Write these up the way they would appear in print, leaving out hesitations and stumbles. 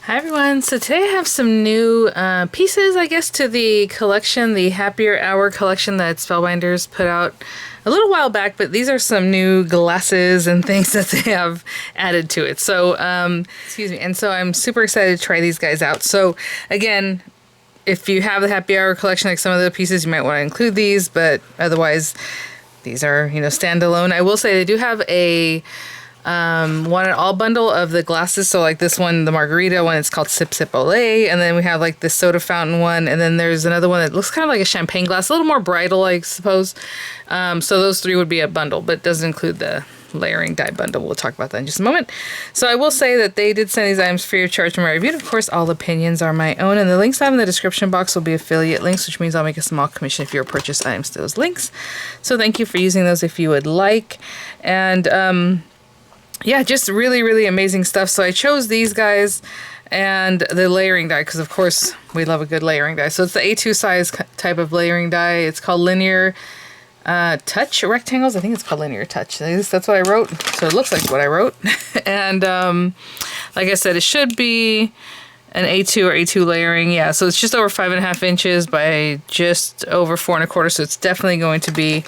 Hi everyone, so today I have some new pieces, I guess, to the collection, the Happier Hour collection that Spellbinders put out a little while back, but these are some new glasses and things that they have added to it. So, excuse me, and so I'm super excited to try these guys out. So, again, if you have the Happy Hour collection, like some of the pieces, you might want to include these, but otherwise, these are, standalone. I will say they do have a one and all bundle of the glasses. So like this one, the margarita one, it's called Sip Sip Olay. And then we have like the soda fountain one. And then there's another one that looks kind of like a champagne glass, a little more bridal, I suppose. So those three would be a bundle, but doesn't include the layering die bundle. We'll talk about that in just a moment. So I will say that they did send these items free of charge from my review. Of course, all opinions are my own, and the links I have in the description box will be affiliate links, which means I'll make a small commission if you purchase items to those links. So thank you for using those if you would like. And yeah, just really, really amazing stuff. So I chose these guys and the layering die because, of course, we love a good layering die. So it's the A2 size type of layering die. It's called Linear Touch Rectangles. I think it's called Linear Touch. At least that's what I wrote. So it looks like what I wrote. And like I said, it should be an A2 or A2 layering. Yeah, so it's just over 5.5 inches by just over 4.25. So it's definitely going to be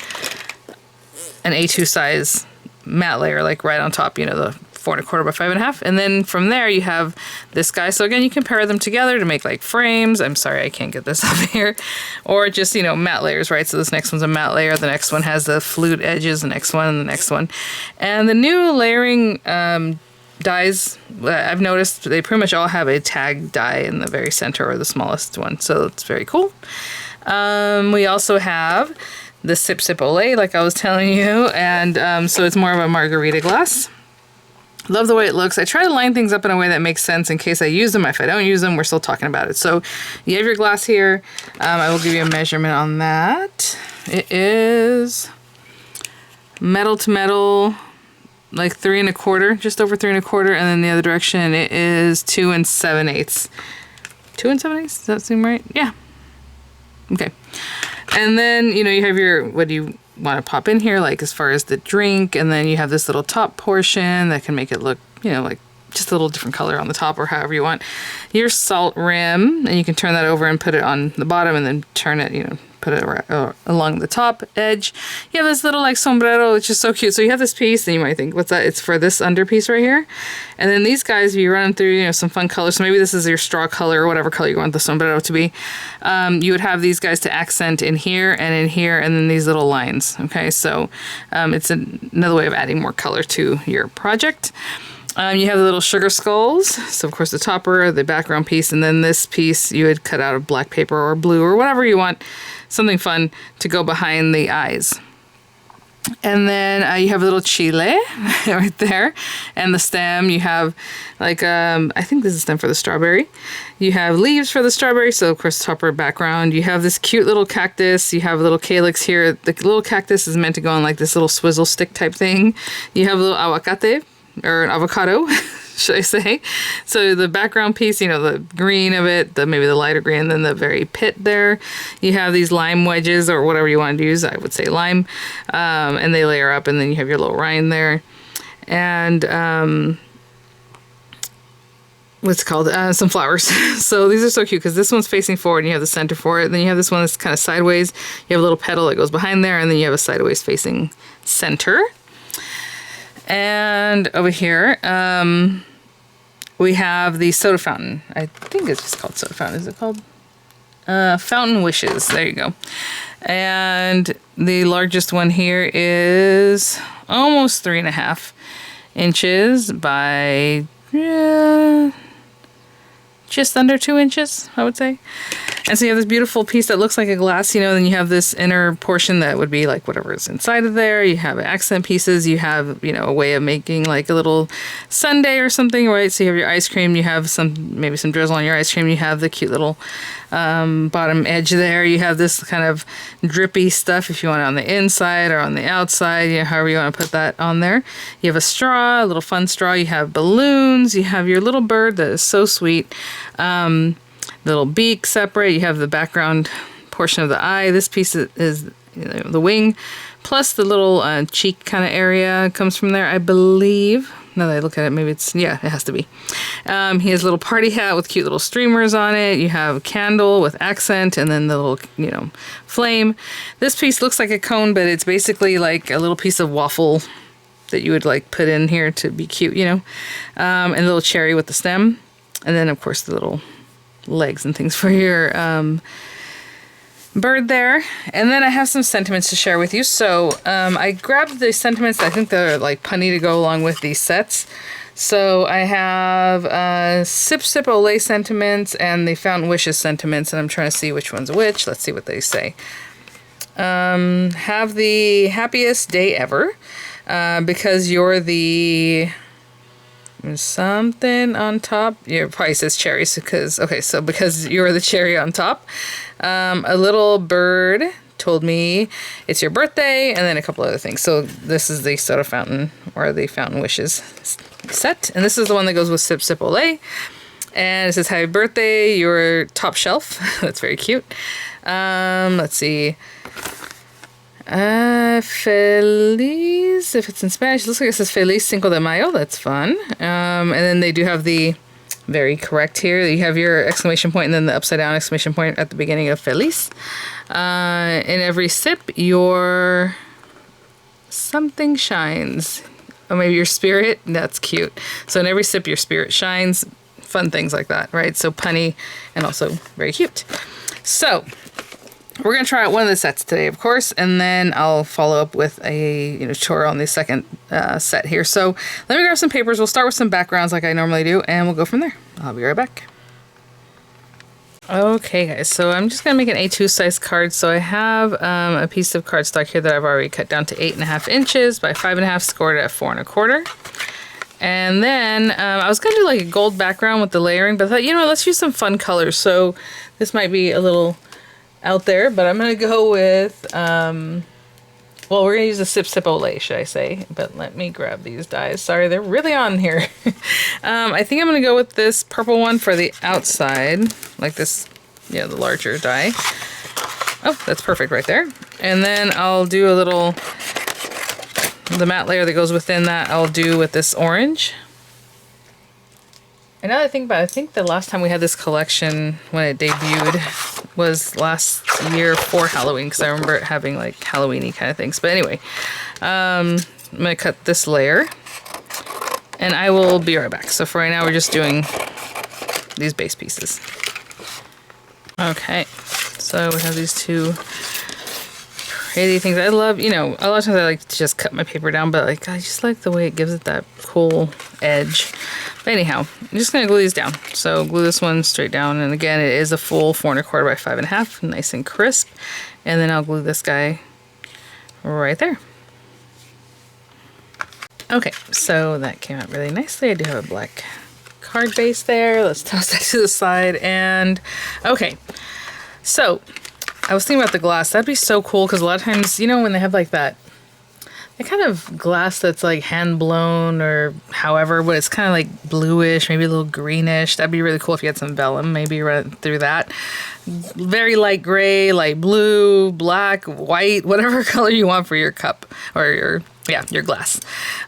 an A2 size matte layer, like right on top, the 4.25 by 5.5. And then from there you have this guy. So again, you can pair them together to make like frames. I'm sorry, I can't get this up here. Or just, matte layers, right? So this next one's a matte layer. The next one has the flute edges, the next one, and the next one. And the new layering dies, I've noticed they pretty much all have a tag die in the very center or the smallest one. So it's very cool. We also have the Sip Sip Olay, like I was telling you, and so it's more of a margarita glass. Love the way it looks. I try to line things up in a way that makes sense in case I use them. If I don't use them, we're still talking about it. So you have your glass here. I will give you a measurement on that. It is metal to metal, like 3 1/4, just over 3 1/4, and then the other direction it is 2 7/8. 2 7/8? Does that seem right? Yeah. Okay. And then, you have your, what do you want to pop in here, like as far as the drink, and then you have this little top portion that can make it look, like just a little different color on the top or however you want. Your salt rim, and you can turn that over and put it on the bottom and then turn it, put it along the top edge. You have this little like sombrero, which is so cute. So you have this piece and you might think, what's that? It's for this under piece right here. And then these guys, if you run them through, some fun colors. So maybe this is your straw color or whatever color you want the sombrero to be. You would have these guys to accent in here, and then these little lines. Okay, so it's another way of adding more color to your project. You have the little sugar skulls. So, of course, the topper, the background piece, and then this piece you would cut out of black paper or blue or whatever you want. Something fun to go behind the eyes. And then you have a little chile right there. And the stem, you have like, I think this is stem for the strawberry. You have leaves for the strawberry. So, of course, topper background. You have this cute little cactus. You have a little calyx here. The little cactus is meant to go on like this little swizzle stick type thing. You have a little aguacate. Or an avocado, should I say. So the background piece, the green of it, maybe the lighter green, then the very pit there. You have these lime wedges or whatever you want to use. I would say lime. And they layer up, and then you have your little rind there. And what's it called? Some flowers. So these are so cute because this one's facing forward and you have the center for it. Then you have this one that's kind of sideways. You have a little petal that goes behind there, and then you have a sideways facing center. And over here, we have the soda fountain. I think it's just called soda fountain. Is it called? Fountain Wishes. There you go. And the largest one here is almost 3.5 inches by just under 2 inches, I would say. And so you have this beautiful piece that looks like a glass, then you have this inner portion that would be like whatever is inside of there. You have accent pieces. You have, a way of making like a little sundae or something, right? So you have your ice cream. You have maybe some drizzle on your ice cream. You have the cute little bottom edge there. You have this kind of drippy stuff if you want it on the inside or on the outside, however you want to put that on there. You have a straw, a little fun straw. You have balloons. You have your little bird that is so sweet. Little beak separate. You have the background portion of the eye. This piece is the wing, plus the little cheek kind of area comes from there, I believe. Now that I look at it, maybe it's, yeah, it has to be. He has a little party hat with cute little streamers on it. You have a candle with accent and then the little, you know, flame. This piece looks like a cone, but it's basically like a little piece of waffle that you would like put in here to be cute, you know. And a little cherry with the stem. And then, of course, the little legs and things for your bird there. And then I have some sentiments to share with you. So I grabbed the sentiments. I think they're like punny to go along with these sets. So I have Sip Sip Olay sentiments and the Fountain Wishes sentiments, and I'm trying to see which one's which. Let's see what they say. Have the happiest day ever because you're the something on top. Your probably says cherries because, okay, so because you're the cherry on top. A little bird told me it's your birthday, and then a couple other things. So this is the soda fountain or the Fountain Wishes set, and this is the one that goes with Sip Sip Olay. And it says happy birthday, your top shelf. That's very cute. Let's see. Feliz, if it's in Spanish, it looks like it says Feliz Cinco de Mayo. That's fun. And then they do have the very correct here. You have your exclamation point and then the upside down exclamation point at the beginning of Feliz. In every sip, your something shines. Or maybe your spirit. That's cute. So in every sip, your spirit shines. Fun things like that, right? So punny and also very cute. So we're going to try out one of the sets today, of course, and then I'll follow up with a tutorial on the second set here. So let me grab some papers. We'll start with some backgrounds like I normally do, and we'll go from there. I'll be right back. Okay, guys, so I'm just going to make an A2 size card. So I have a piece of cardstock here that I've already cut down to 8.5 inches by 5.5, scored at 4.25. And then I was going to do like a gold background with the layering, but I thought, let's use some fun colors. So this might be a little out there, but I'm going to go with, we're going to use the Sip Sip Olay, should I say. But let me grab these dies. Sorry, they're really on here. I think I'm going to go with this purple one for the outside, like this, the larger die. Oh, that's perfect right there. And then I'll do the matte layer that goes within that, I'll do with this orange. And now that I think about it, I think the last time we had this collection when it debuted was last year for Halloween, because I remember it having like Halloween-y kind of things. But anyway, I'm going to cut this layer and I will be right back. So for right now, we're just doing these base pieces. Okay, so we have these two pretty things. I love, a lot of times I like to just cut my paper down, but like I just like the way it gives it that cool edge. But anyhow, I'm just going to glue these down. So glue this one straight down. And again, it is a full 4.25 by 5.5, nice and crisp. And then I'll glue this guy right there. Okay, so that came out really nicely. I do have a black card base there. Let's toss that to the side. And okay, so I was thinking about the glass. That'd be so cool because a lot of times, when they have like that kind of glass that's like hand blown or however, but it's kind of like bluish, maybe a little greenish. That'd be really cool if you had some vellum, maybe run it through that. Very light gray, light blue, black, white, whatever color you want for your cup or your glass.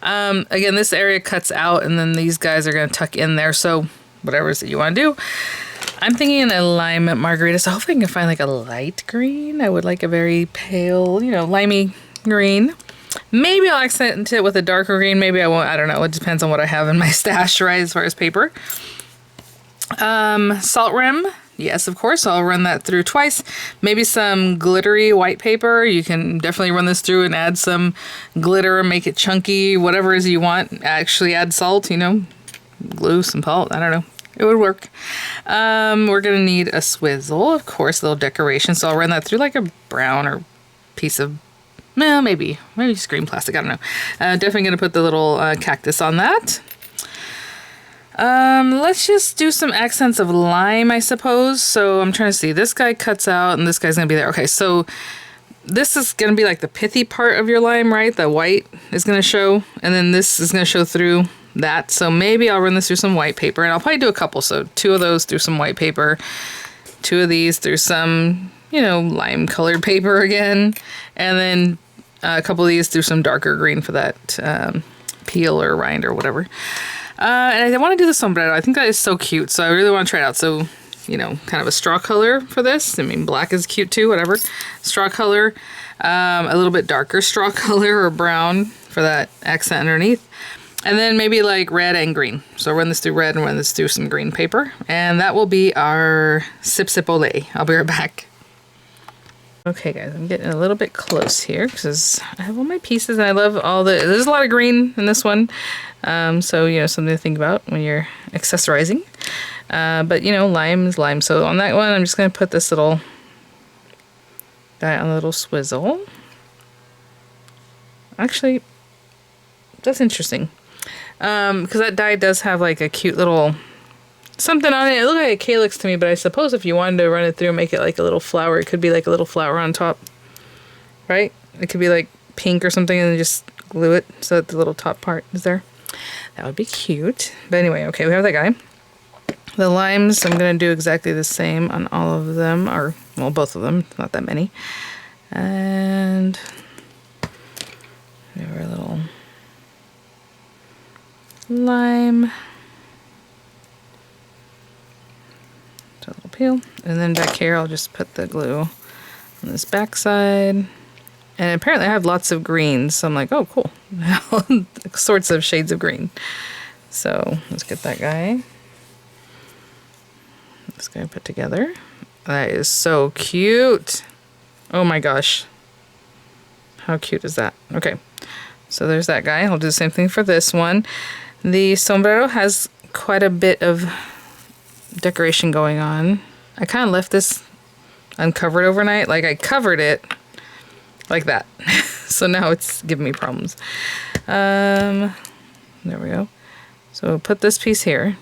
Again, this area cuts out and then these guys are going to tuck in there. So whatever it is that you want to do. I'm thinking a lime margarita, so hopefully I can find like a light green. I would like a very pale, limey green. Maybe I'll accent it with a darker green. Maybe I won't. I don't know. It depends on what I have in my stash, right, as far as paper. Salt rim. Yes, of course. I'll run that through twice. Maybe some glittery white paper. You can definitely run this through and add some glitter, make it chunky, whatever it is you want. Actually add salt, glue, some salt. I don't know. It would work. We're going to need a swizzle, of course, a little decoration. So I'll run that through like a brown or piece of, maybe just green plastic. I don't know. Definitely going to put the little cactus on that. Let's just do some accents of lime, I suppose. So I'm trying to see. This guy cuts out and this guy's going to be there. Okay, so this is going to be like the pithy part of your lime, right? The white is going to show. And then this is going to show through that. So maybe I'll run this through some white paper, and I'll probably do a couple. So 2 of those through some white paper, 2 of these through some, lime colored paper again, and then a couple of these through some darker green for that peel or rind or whatever. And I want to do the sombrero. I think that is so cute, so I really want to try it out. So, you know, kind of a straw color for this. I mean, black is cute too, whatever. Straw color, a little bit darker straw color or brown for that accent underneath. And then maybe like red and green. So run this through red and run this through some green paper. And that will be our Sip Sip Olay. I'll be right back. Okay guys, I'm getting a little bit close here because I have all my pieces and I love all there's a lot of green in this one. So, you know, something to think about when you're accessorizing. But, you know, lime is lime. So on that one, I'm just going to put this little guy on a little swizzle. Actually, that's interesting. Because that die does have like a cute little something on it. It looks like a calyx to me, but I suppose if you wanted to run it through and make it like a little flower, it could be like a little flower on top. Right? It could be like pink or something and then just glue it so that the little top part is there. That would be cute. But anyway, okay, we have that guy. The limes, I'm going to do exactly the same on all of them, or, well, both of them, not that many. And give her a little lime. A little peel. And then back here, I'll just put the glue on this back side. And apparently I have lots of greens, so I'm like, oh, cool. Sorts of shades of green. So let's get that guy. This guy put together. That is so cute. Oh my gosh. How cute is that? Okay, so there's that guy. I'll do the same thing for this one. The sombrero has quite a bit of decoration going on. I kind of left this uncovered overnight. Like I covered it like that. So now it's giving me problems. There we go. So put this piece here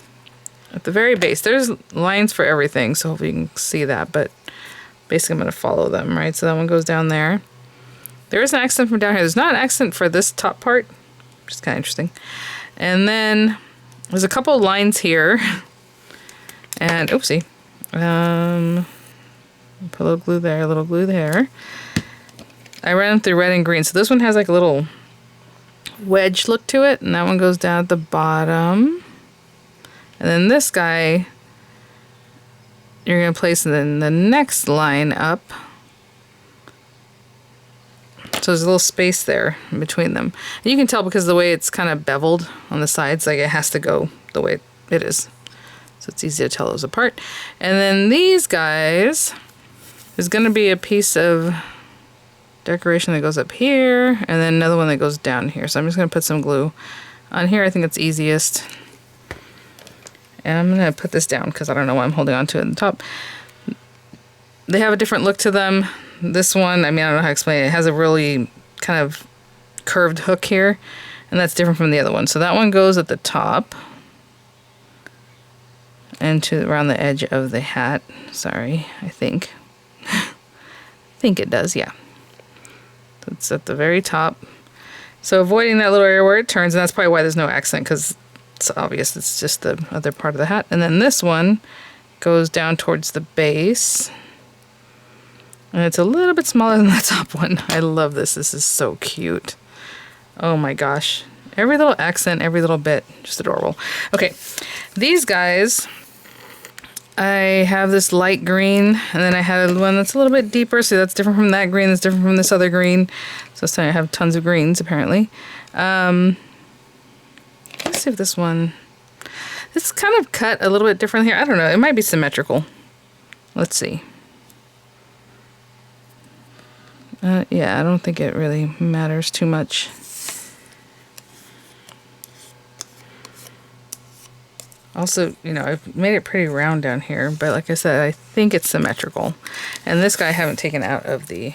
at the very base. There's lines for everything, so hopefully you can see that, but basically I'm going to follow them, right? So that one goes down there. There is an accent from down here. There's not an accent for this top part, which is kind of interesting. And then there's a couple lines here. And oopsie. Put a little glue there, a little glue there. I ran them through red and green. So this one has like a little wedge look to it, and that one goes down at the bottom. And then this guy, you're going to place in the next line up. So there's a little space there in between them. And you can tell because of the way it's kind of beveled on the sides, like it has to go the way it is. So it's easy to tell those apart. And then these guys, there's going to be a piece of decoration that goes up here, and then another one that goes down here. So I'm just going to put some glue on here. I think it's easiest. And I'm going to put this down because I don't know why I'm holding on to it at the top. They have a different look to them. This one, I mean, I don't know how to explain it. It has a really kind of curved hook here, and that's different from the other one. So that one goes at the top and to around the edge of the hat. Sorry, I think. I think it does, yeah. So it's at the very top. So avoiding that little area where it turns, and that's probably why there's no accent, because it's obvious it's just the other part of the hat. And then this one goes down towards the base. And it's a little bit smaller than the top one. I love this. This is so cute. Oh my gosh. Every little accent, every little bit, just adorable. Okay, these guys, I have this light green, and then I had one that's a little bit deeper, so that's different from that green, that's different from this other green. So it's time I have tons of greens, apparently. Let's see if this one, it's kind of cut a little bit different here. I don't know, it might be symmetrical. Let's see. Yeah, I don't think it really matters too much. Also, you know, I've made it pretty round down here, but like I said, I think it's symmetrical. And this guy I haven't taken out of the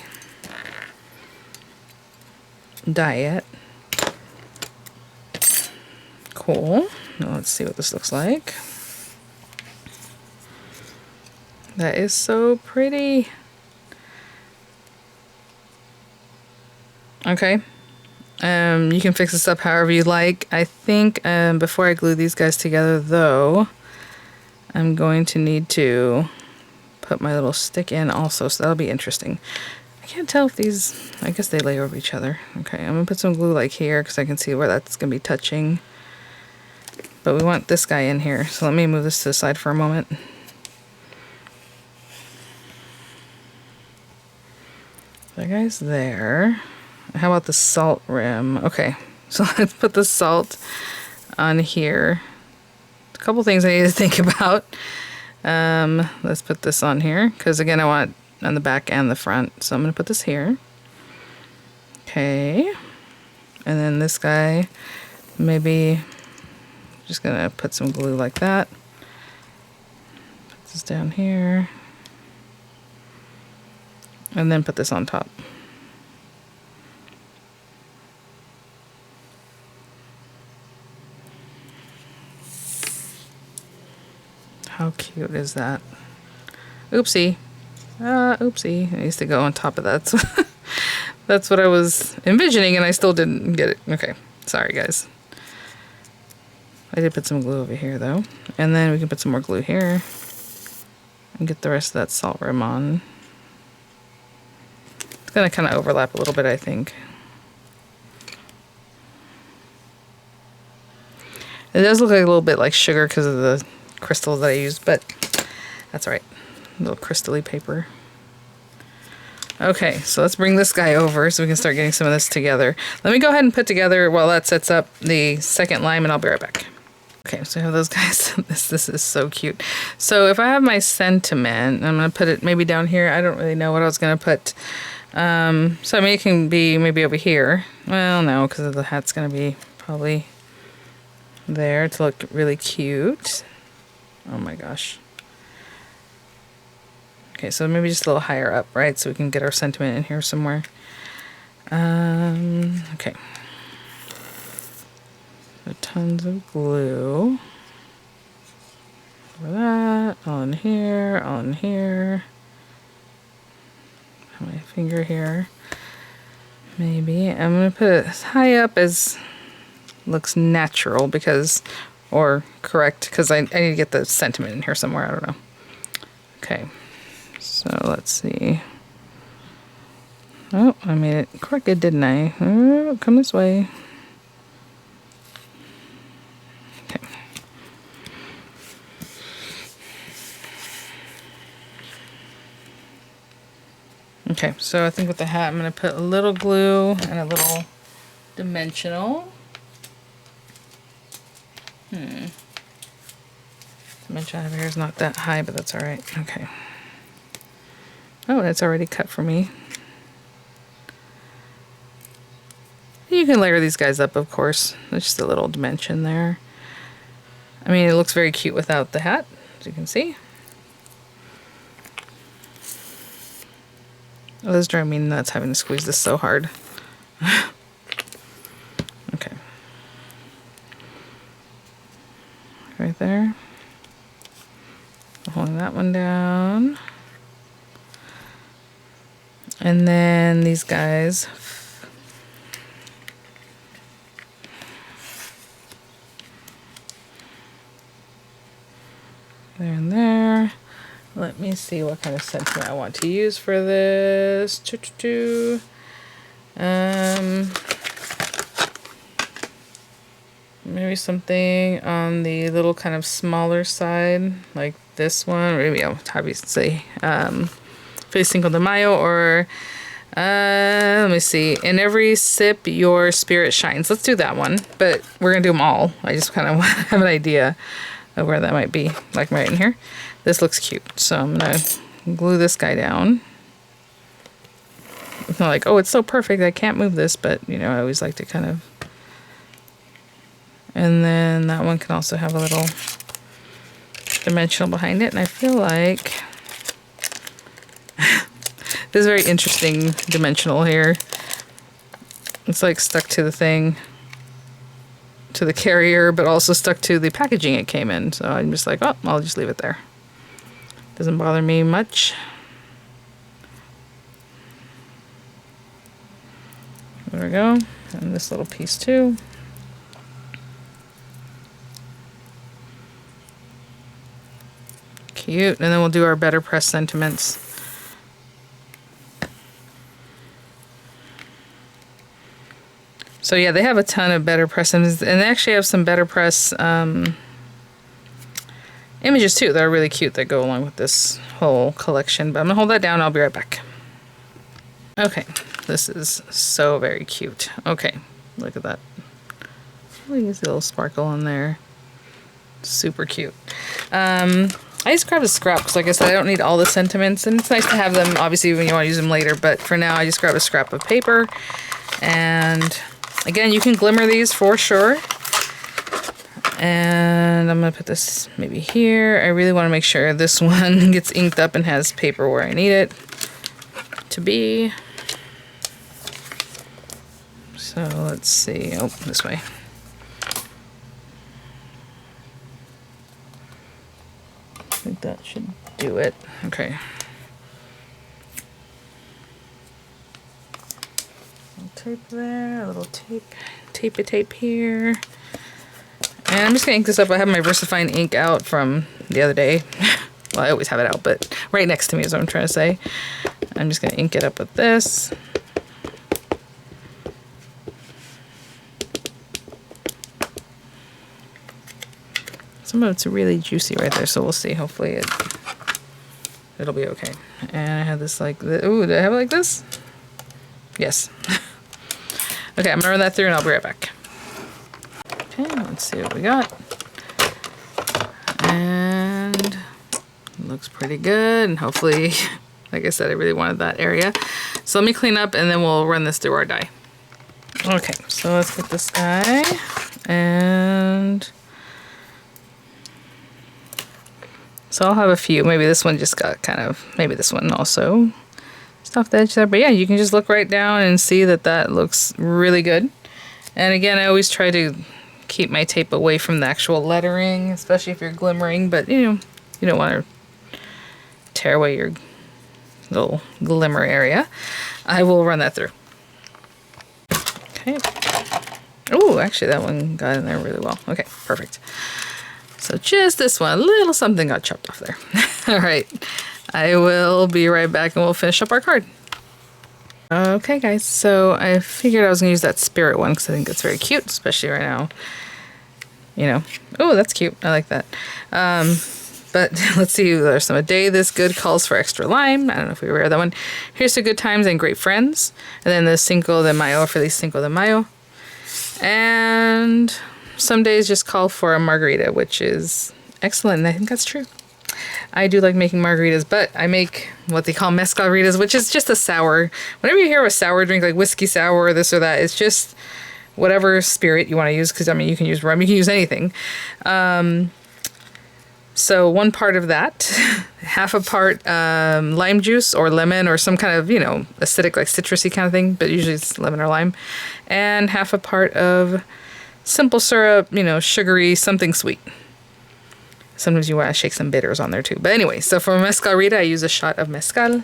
die yet. Cool. Now let's see what this looks like. That is so pretty. Okay. You can fix this up however you like. I think before I glue these guys together, though, I'm going to need to put my little stick in also, so that'll be interesting. I can't tell if these, I guess they lay over each other. Okay, I'm gonna put some glue like here because I can see where that's gonna be touching. But we want this guy in here, so let me move this to the side for a moment. That guy's there. How about the salt rim? Okay, so let's put the salt on here. A couple things I need to think about. Let's put this on here, because again I want it on the back and the front. So I'm going to put this here. Okay. And then this guy, maybe just going to put some glue like that. Put this down here. And then put this on top. How cute is that? Oopsie. Oopsie. It needs to go on top of that. That's what I was envisioning and I still didn't get it. Okay. Sorry, guys. I did put some glue over here, though. And then we can put some more glue here. And get the rest of that salt rim on. It's going to kind of overlap a little bit, I think. It does look like a little bit like sugar because of the crystals that I used, but that's all right. A little crystally paper. Okay, so let's bring this guy over so we can start getting some of this together. Let me go ahead and put together while that sets up the second lime, and I'll be right back. Okay, so I have those guys. This is so cute. So if I have my sentiment, I'm going to put it maybe down here. I don't really know what I was going to put. So I mean, it can be maybe over here. Well, no, because the hat's going to be probably there to look really cute. Oh my gosh. Okay, so maybe just a little higher up, right? So we can get our sentiment in here somewhere. Okay. So tons of glue. For that, all in here, all in here. Put my finger here. Maybe. I'm going to put it as high up as looks natural because, or correct, because I need to get the sentiment in here somewhere. I don't know. Okay. So let's see. Oh, I made it crooked, didn't I? Oh, come this way. Okay. Okay, so I think with the hat, I'm going to put a little glue and a little dimensional. Dimension I have here is not that high, but that's all right. Okay. Oh, it's already cut for me. You can layer these guys up, of course. There's just a little dimension there. I mean, it looks very cute without the hat, as you can see. Oh, this is driving me nuts having to squeeze this so hard. Okay. Right there. Holding that one down. And then these guys. There and there. Let me see what kind of sentiment I want to use for this. Maybe something on the little kind of smaller side, like this one. Maybe I'll have you say Feliz Cinco de Mayo, or let me see. In every sip, your spirit shines. Let's do that one, but we're gonna do them all. I just kind of have an idea of where that might be, like right in here. This looks cute, so I'm gonna glue this guy down. It's not like, oh, it's so perfect, I can't move this, but you know, I always like to kind of. And then that one can also have a little dimensional behind it, and I feel like this is very interesting dimensional here. It's like stuck to the thing, to the carrier, but also stuck to the packaging it came in. So I'm just like, oh, I'll just leave it there. Doesn't bother me much. There we go. And this little piece too. Cute. And then we'll do our better press sentiments. So yeah, they have a ton of better press images, and they actually have some better press images too that are really cute that go along with this whole collection. But I'm gonna hold that down. I'll be right back. Okay, this is so very cute. Okay, look at that. Look at this little sparkle in there. Super cute. I just grabbed a scrap because, like I said, I don't need all the sentiments, and it's nice to have them obviously when you want to use them later. But for now, I just grabbed a scrap of paper, and again, you can glimmer these for sure. And I'm gonna put this maybe here. I really want to make sure this one gets inked up and has paper where I need it to be. So let's see. Oh, this way. I think that should do it. Okay. A little tape there, a little tape here. And I'm just gonna ink this up. I have my VersaFine ink out from the other day. Well, I always have it out, but right next to me is what I'm trying to say. I'm just gonna ink it up with this. Some of it's really juicy right there, so we'll see. Hopefully it'll be okay. And I have this like this. Ooh, did I have it like this? Yes. Okay, I'm gonna run that through and I'll be right back. Okay, let's see what we got. And it looks pretty good. And hopefully, like I said, I really wanted that area. So let me clean up and then we'll run this through our die. Okay, so let's get this guy. And so I'll have a few. Maybe this one just got kind of, maybe this one also just off the edge there. But yeah, you can just look right down and see that that looks really good. And again, I always try to keep my tape away from the actual lettering, especially if you're glimmering, but you know, you don't want to tear away your little glimmer area. I will run that through. Okay. Oh, actually that one got in there really well. Okay, perfect. So just this one, a little something got chopped off there. All right, I will be right back and we'll finish up our card. Okay guys, so I figured I was gonna use that spirit one because I think it's very cute, especially right now. You know, oh, that's cute. I like that. But let's see, there's some A Day This Good calls for extra lime. I don't know if we read that one. Here's to good times and great friends. And then the Cinco de Mayo, Feliz Cinco de Mayo. And some days just call for a margarita, which is excellent. And I think that's true. I do like making margaritas, but I make what they call mezcalritas, which is just a sour. Whenever you hear a sour drink, like whiskey sour or this or that, it's just whatever spirit you want to use, because I mean you can use rum, you can use anything. So one part of that, half a part lime juice or lemon or some kind of, you know, acidic, like citrusy kind of thing, but usually it's lemon or lime, and half a part of simple syrup, you know, sugary, something sweet. Sometimes you want to shake some bitters on there too. But anyway, so for mezcalrita, I use a shot of mezcal,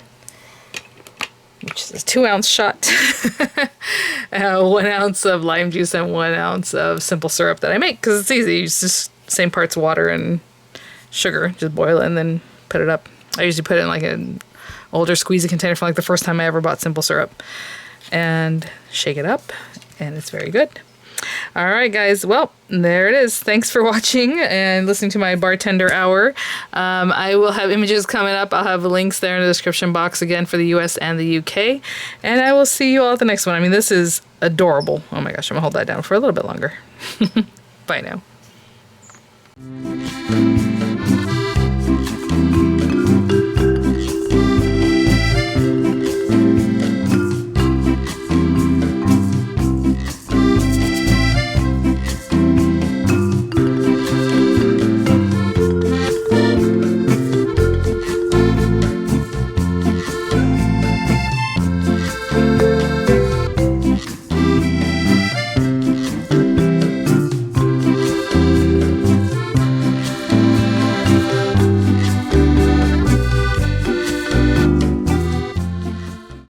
which is a 2-ounce shot. 1 ounce of lime juice and 1 ounce of simple syrup that I make because it's easy. It's just same parts water and sugar. Just boil it and then put it up. I usually put it in like an older squeezy container for like the first time I ever bought simple syrup. And shake it up, and it's very good. All right, guys. Well, there it is. Thanks for watching and listening to my bartender hour. I will have images coming up. I'll have links there in the description box again for the US and the UK. And I will see you all at the next one. I mean, this is adorable. Oh my gosh, I'm gonna hold that down for a little bit longer. Bye now.